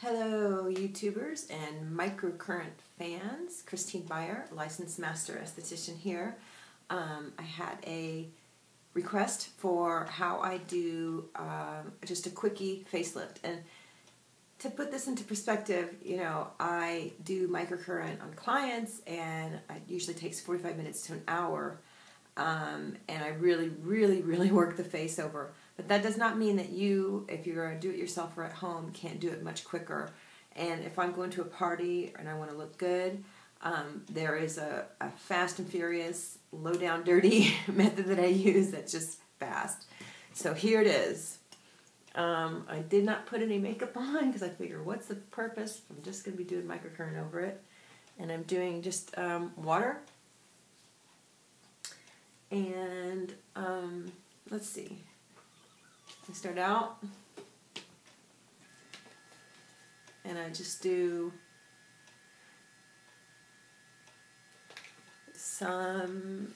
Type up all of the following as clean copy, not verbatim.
Hello YouTubers and microcurrent fans, Christine Byer, licensed master esthetician here. I had a request for how I do just a quickie facelift, and to put this into perspective, I do microcurrent on clients and it usually takes 45 minutes to an hour, and I really work the face over. But that does not mean that you, if you're going to do it yourself or at home, can't do it much quicker. And if I'm going to a party and I want to look good, there is a fast and furious, low down dirty method that I use that's just fast. So here it is. I did not put any makeup on because I figure, what's the purpose? I'm just going to be doing microcurrent over it. And I'm doing just water. And let's see. I start out and I just do some,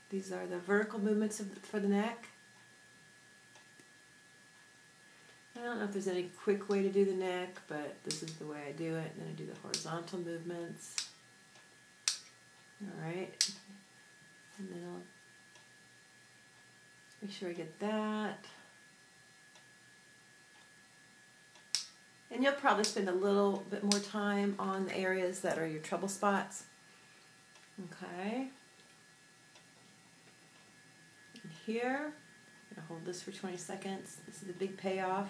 these are the vertical movements for the neck. I don't know if there's any quick way to do the neck, but this is the way I do it. And then I do the horizontal movements. Alright. And then I'll make sure I get that. And you'll probably spend a little bit more time on the areas that are your trouble spots. Okay. And here, I'm going to hold this for 20 seconds. This is a big payoff.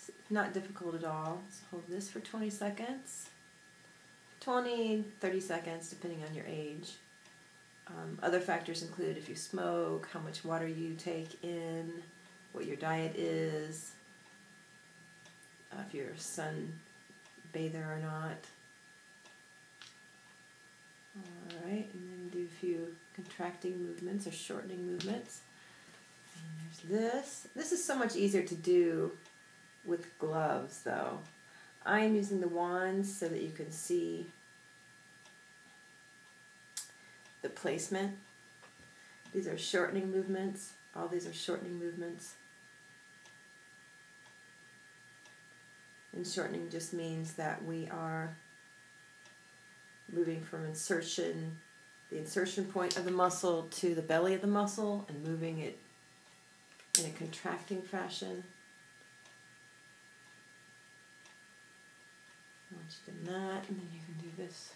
It's not difficult at all. So hold this for 20 seconds. 20, 30 seconds, depending on your age. Other factors include if you smoke, how much water you take in, what your diet is, if you're a sun bather or not. Alright, and then do a few contracting movements or shortening movements. And there's this. This is so much easier to do with gloves, though. I am using the wands so that you can see the placement. These are shortening movements. All these are shortening movements. And shortening just means that we are moving from insertion, the insertion point of the muscle to the belly of the muscle, and moving it in a contracting fashion. Once you've done that, and then you can do this.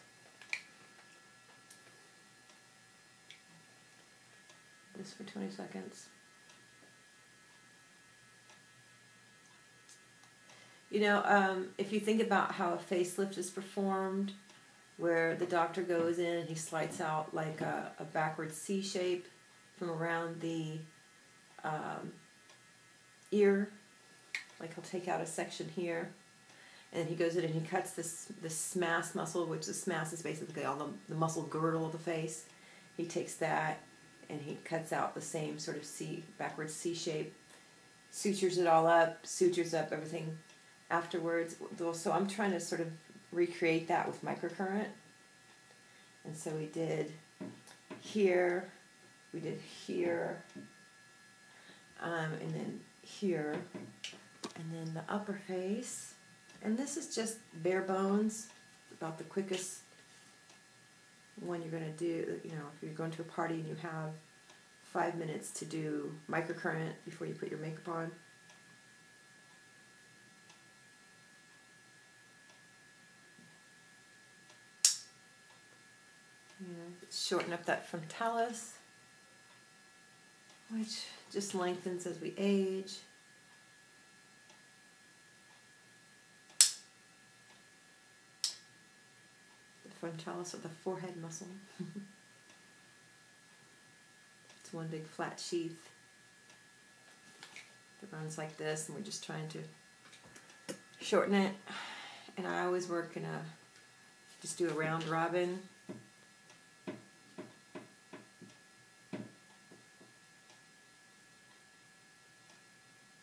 This for 20 seconds. If you think about how a facelift is performed, where the doctor goes in and he slides out like a backward C shape from around the ear, like he'll take out a section here, and then he goes in and he cuts this SMAS muscle, which the SMAS is basically all the muscle girdle of the face. He takes that and he cuts out the same sort of backward C shape, sutures it all up, sutures up everything afterwards. So I'm trying to sort of recreate that with microcurrent. And so we did here, we did here, and then here, and then the upper face. And this is just bare bones, about the quickest one you're going to do. If you're going to a party and you have 5 minutes to do microcurrent before you put your makeup on. Shorten up that frontalis, which just lengthens as we age. Frontalis of the forehead muscle. It's one big flat sheath that runs like this, and we're just trying to shorten it. And I always work in just do a round robin.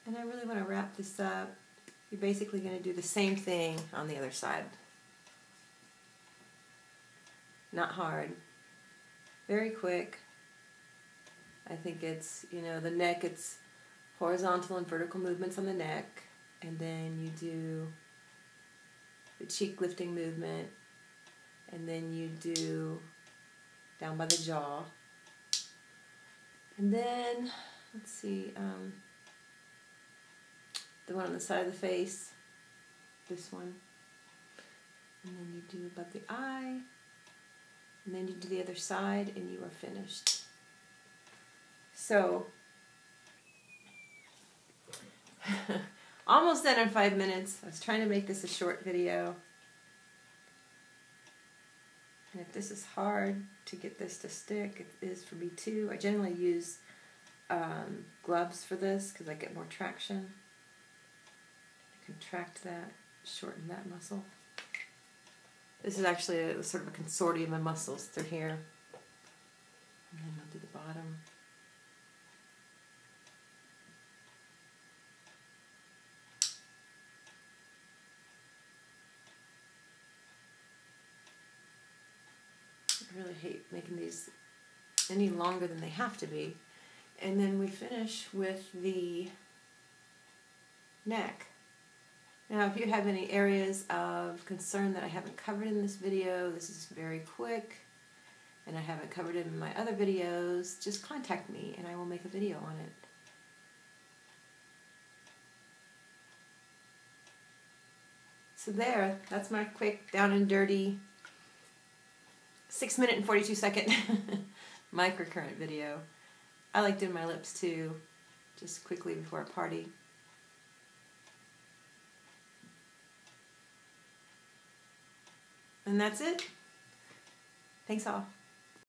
And I really want to wrap this up. You're basically going to do the same thing on the other side. Not hard. Very quick. I think it's, you know, the neck, it's horizontal and vertical movements on the neck, and then you do the cheek lifting movement, and then you do down by the jaw, and then let's see, the one on the side of the face, this one, and then you do above the eye, and then you do the other side, and you are finished. So almost done in 5 minutes. I was trying to make this a short video. And if this is hard to get this to stick, it is for me too. I generally use gloves for this because I get more traction. I contract that, shorten that muscle. This is actually a sort of a consortium of muscles through here. And then I'll do the bottom. I really hate making these any longer than they have to be. And then we finish with the neck. Now, if you have any areas of concern that I haven't covered in this video, this is very quick, and I haven't covered it in my other videos, just contact me and I will make a video on it. So there, that's my quick, down and dirty 6 minute and 42 second microcurrent video. I like doing my lips too, just quickly before a party. And that's it. Thanks all.